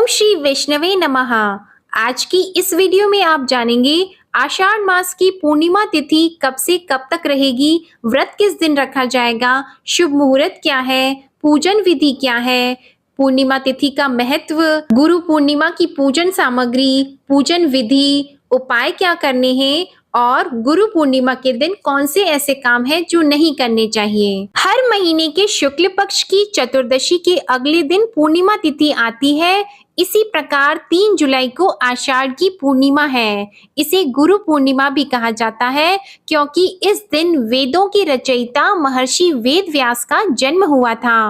ओम श्री वैष्णवे नमः। आज की इस वीडियो में आप जानेंगे आषाढ़ मास की पूर्णिमा तिथि कब से कब तक रहेगी, व्रत किस दिन रखा जाएगा, शुभ मुहूर्त क्या है, पूजन विधि क्या है, पूर्णिमा तिथि का महत्व, गुरु पूर्णिमा की पूजन सामग्री, पूजन विधि, उपाय क्या करने हैं और गुरु पूर्णिमा के दिन कौन से ऐसे काम हैं जो नहीं करने चाहिए। हर महीने के शुक्ल पक्ष की चतुर्दशी के अगले दिन पूर्णिमा तिथि आती है। इसी प्रकार 3 जुलाई को आषाढ़ की पूर्णिमा है। इसे गुरु पूर्णिमा भी कहा जाता है क्योंकि इस दिन वेदों के रचयिता महर्षि वेद व्यास का जन्म हुआ था।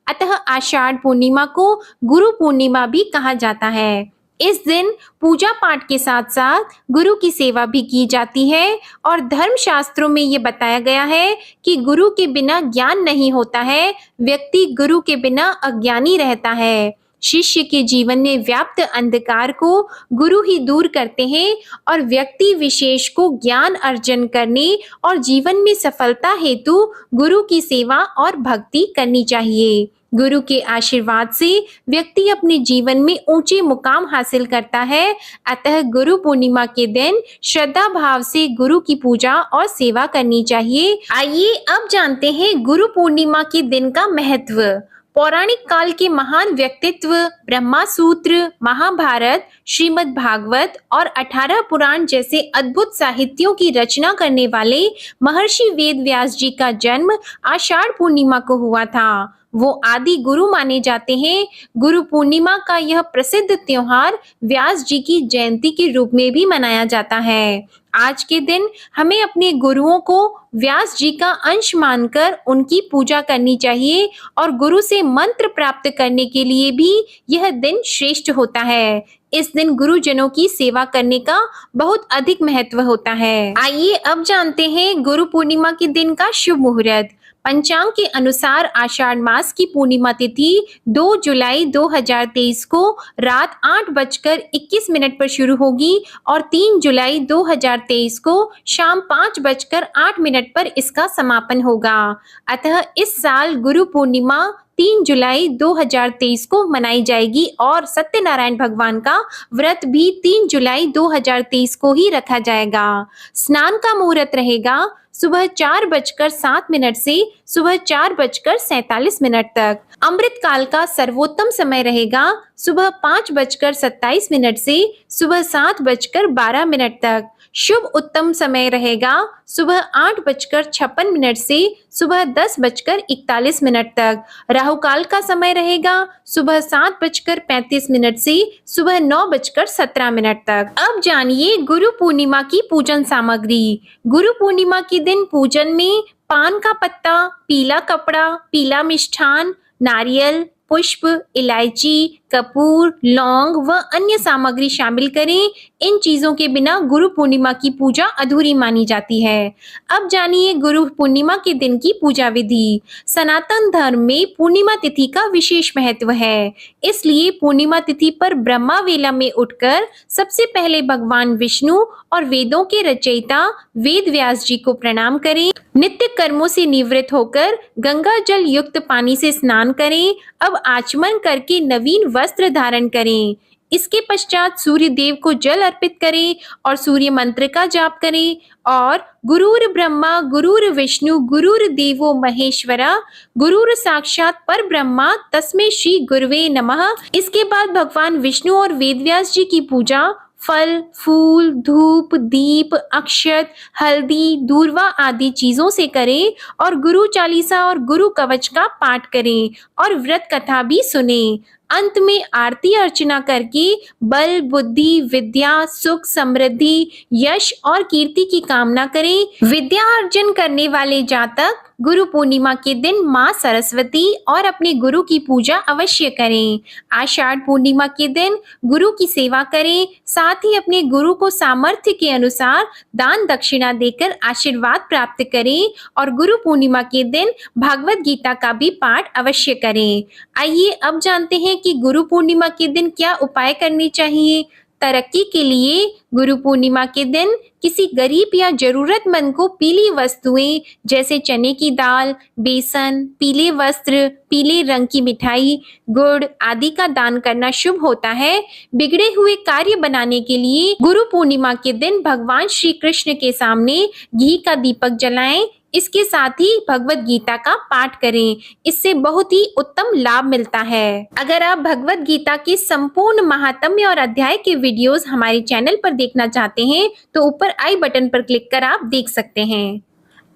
अतः आषाढ़ पूर्णिमा को गुरु पूर्णिमा भी कहा जाता है। इस दिन पूजा पाठ के साथ साथ गुरु की सेवा भी की जाती है और धर्म शास्त्रों में ये बताया गया है कि गुरु के बिना ज्ञान नहीं होता है, व्यक्ति गुरु के बिना अज्ञानी रहता है। शिष्य के जीवन में व्याप्त अंधकार को गुरु ही दूर करते हैं और व्यक्ति विशेष को ज्ञान अर्जन करने और जीवन में सफलता हेतु गुरु की सेवा और भक्ति करनी चाहिए। गुरु के आशीर्वाद से व्यक्ति अपने जीवन में ऊंचे मुकाम हासिल करता है। अतः गुरु पूर्णिमा के दिन श्रद्धा भाव से गुरु की पूजा और सेवा करनी चाहिए। आइए अब जानते हैं गुरु पूर्णिमा के दिन का महत्व। पौराणिक काल के महान व्यक्तित्व ब्रह्मा सूत्र, महाभारत, श्रीमद् भागवत और 18 पुराण जैसे अद्भुत साहित्यों की रचना करने वाले महर्षि वेद व्यास जी का जन्म आषाढ़ पूर्णिमा को हुआ था। वो आदि गुरु माने जाते हैं। गुरु पूर्णिमा का यह प्रसिद्ध त्योहार व्यास जी की जयंती के रूप में भी मनाया जाता है। आज के दिन हमें अपने गुरुओं को व्यास जी का अंश मानकर उनकी पूजा करनी चाहिए और गुरु से मंत्र प्राप्त करने के लिए भी यह दिन श्रेष्ठ होता है। इस दिन गुरुजनों की सेवा करने का बहुत अधिक महत्व होता है। आइए अब जानते हैं गुरु पूर्णिमा के दिन का शुभ मुहूर्त। पंचांग के अनुसार आषाढ़ मास की पूर्णिमा तिथि 2 जुलाई 2023 को रात 8:21 पर शुरू होगी और 3 जुलाई 2023 को शाम 5:08 पर इसका समापन होगा। अतः इस साल गुरु पूर्णिमा 3 जुलाई 2023 को मनाई जाएगी और सत्यनारायण भगवान का व्रत भी 3 जुलाई 2023 को ही रखा जाएगा। स्नान का मुहूर्त रहेगा सुबह 4:07 से सुबह 4:47 तक। अमृत काल का सर्वोत्तम समय रहेगा सुबह 5:27 से सुबह 7:12 तक। शुभ उत्तम समय रहेगा सुबह 8:56 से सुबह 10:41 तक। राहु काल का समय रहेगा सुबह 7:35 से सुबह 9:17 तक। अब जानिए गुरु पूर्णिमा की पूजन सामग्री। गुरु पूर्णिमा के दिन पूजन में पान का पत्ता, पीला कपड़ा, पीला मिष्ठान, नारियल, पुष्प, इलायची, कपूर, लौंग व अन्य सामग्री शामिल करें। इन चीजों के बिना गुरु पूर्णिमा की पूजा अधूरी मानी जाती है। अब जानिए गुरु पूर्णिमा के दिन की पूजा विधि। सनातन धर्म में पूर्णिमा तिथि का विशेष महत्व है, इसलिए पूर्णिमा तिथि पर ब्रह्मा वेला में उठकर सबसे पहले भगवान विष्णु और वेदों के रचयिता वेद व्यास जी को प्रणाम करें। नित्य कर्मों से निवृत्त होकर गंगा जल युक्त पानी से स्नान करें। अब आचमन करके नवीन वस्त्र धारण करें। इसके पश्चात सूर्य देव को जल अर्पित करें और सूर्य मंत्र का जाप करें और गुरुर ब्रह्मा गुरुर विष्णु गुरुर देवो महेश्वरा गुरुर साक्षात पर ब्रह्मा तस्मै श्री गुरुवे नमः। इसके बाद भगवान विष्णु और वेदव्यास जी की पूजा फल, फूल, धूप, दीप, अक्षत, हल्दी, दूर्वा आदि चीजों से करें और गुरु चालीसा और गुरु कवच का पाठ करें और व्रत कथा भी सुने। अंत में आरती अर्चना करके बल, बुद्धि, विद्या, सुख, समृद्धि, यश और कीर्ति की कामना करें। विद्या अर्जन करने वाले जातक गुरु पूर्णिमा के दिन माँ सरस्वती और अपने गुरु की पूजा अवश्य करें। आषाढ़ पूर्णिमा के दिन गुरु की सेवा करें, साथ ही अपने गुरु को सामर्थ्य के अनुसार दान दक्षिणा देकर आशीर्वाद प्राप्त करें और गुरु पूर्णिमा के दिन भागवत गीता का भी पाठ अवश्य करें। आइए अब जानते हैं कि गुरु पूर्णिमा के दिन क्या उपाय करने चाहिए। तरक्की के लिए गुरु पूर्णिमा के दिन किसी गरीब या जरूरतमंद को पीली वस्तुएं जैसे चने की दाल, बेसन, पीले वस्त्र, पीले रंग की मिठाई, गुड़ आदि का दान करना शुभ होता है। बिगड़े हुए कार्य बनाने के लिए गुरु पूर्णिमा के दिन भगवान श्री कृष्ण के सामने घी का दीपक जलाएं। इसके साथ ही भगवत गीता का पाठ करें, इससे बहुत ही उत्तम लाभ मिलता है। अगर आप भगवत गीता के संपूर्ण महात्म्य और अध्याय के वीडियोस हमारे चैनल पर देखना चाहते हैं तो ऊपर आई बटन पर क्लिक कर आप देख सकते हैं।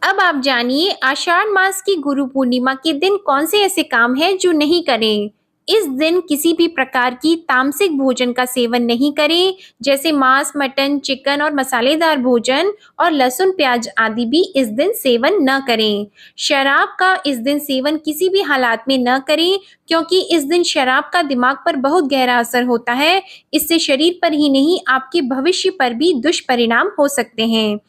अब आप जानिए आषाढ़ मास की गुरु पूर्णिमा के दिन कौन से ऐसे काम हैं जो नहीं करें। इस दिन किसी भी प्रकार की तामसिक भोजन का सेवन नहीं करें, जैसे मांस, मटन, चिकन और मसालेदार भोजन और लहसुन, प्याज आदि भी इस दिन सेवन न करें। शराब का इस दिन सेवन किसी भी हालात में न करें, क्योंकि इस दिन शराब का दिमाग पर बहुत गहरा असर होता है। इससे शरीर पर ही नहीं आपके भविष्य पर भी दुष्परिणाम हो सकते हैं।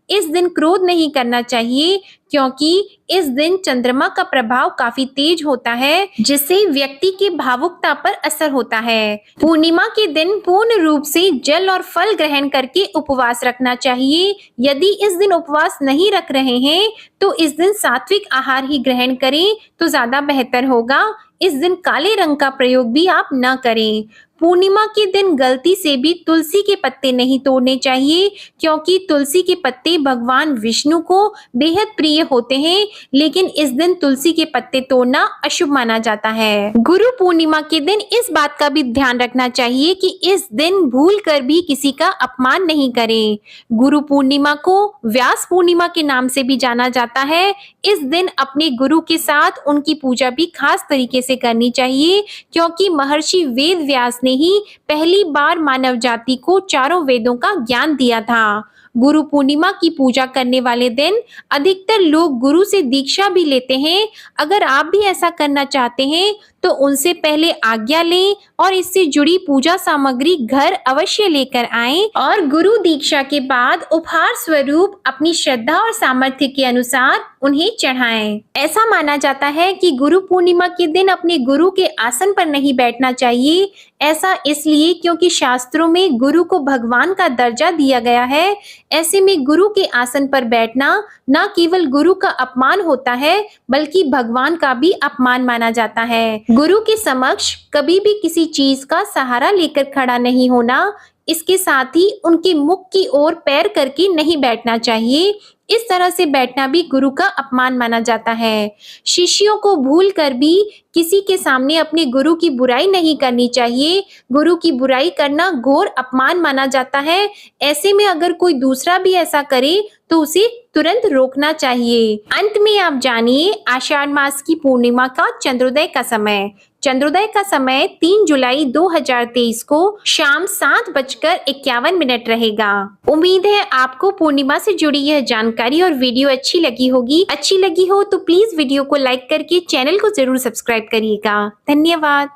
इस दिन क्रोध नहीं करना चाहिए, क्योंकि इस दिन चंद्रमा का प्रभाव काफी तेज होता है, जिससे व्यक्ति की भावुकता पर असर होता है। पूर्णिमा के दिन पूर्ण रूप से जल और फल ग्रहण करके उपवास रखना चाहिए। यदि इस दिन उपवास नहीं रख रहे हैं तो इस दिन सात्विक आहार ही ग्रहण करें तो ज्यादा बेहतर होगा। इस दिन काले रंग का प्रयोग भी आप न करें। पूर्णिमा के दिन गलती से भी तुलसी के पत्ते नहीं तोड़ने चाहिए, क्योंकि तुलसी के पत्ते भगवान विष्णु को बेहद प्रिय होते हैं, लेकिन इस दिन तुलसी के पत्ते तोड़ना अशुभ माना जाता है। गुरु पूर्णिमा के दिन इस बात का भी ध्यान रखना चाहिए कि इस दिन भूल कर भी किसी का अपमान नहीं करें। गुरु पूर्णिमा को व्यास पूर्णिमा के नाम से भी जाना जाता है। इस दिन अपने गुरु के साथ उनकी पूजा भी खास तरीके से करनी चाहिए, क्योंकि महर्षि वेद व्यास ने ही पहली बार मानव जाति को चारों वेदों का ज्ञान दिया था। गुरु पूर्णिमा की पूजा करने वाले दिन अधिकतर लोग गुरु से दीक्षा भी लेते हैं। अगर आप भी ऐसा करना चाहते हैं तो उनसे पहले आज्ञा लें और इससे जुड़ी पूजा सामग्री घर अवश्य लेकर आएं और गुरु दीक्षा के बाद उपहार स्वरूप अपनी श्रद्धा और सामर्थ्य के अनुसार उन्हें चढ़ाएं। ऐसा माना जाता है कि गुरु पूर्णिमा के दिन अपने गुरु के आसन पर नहीं बैठना चाहिए। ऐसा इसलिए क्योंकि शास्त्रों में गुरु को भगवान का दर्जा दिया गया है। ऐसे में गुरु के आसन पर बैठना न केवल गुरु का अपमान होता है, बल्कि भगवान का भी अपमान माना जाता है। गुरु के समक्ष कभी भी किसी चीज का सहारा लेकर खड़ा नहीं होना, इसके साथ ही उनके मुख की ओर पैर करके नहीं बैठना चाहिए। इस तरह से बैठना भी गुरु का अपमान माना जाता है। शिष्यों को भूल कर भी किसी के सामने अपने गुरु की बुराई नहीं करनी चाहिए। गुरु की बुराई करना घोर अपमान माना जाता है। ऐसे में अगर कोई दूसरा भी ऐसा करे तो उसे तुरंत रोकना चाहिए। अंत में आप जानिए आषाढ़ मास की पूर्णिमा का चंद्रोदय का समय। चंद्रोदय का समय 3 जुलाई 2023 को शाम 7:51 रहेगा। उम्मीद है आपको पूर्णिमा से जुड़ी यह जानकारी और वीडियो अच्छी लगी होगी। अच्छी लगी हो तो प्लीज वीडियो को लाइक करके चैनल को जरूर सब्सक्राइब करिएगा। धन्यवाद।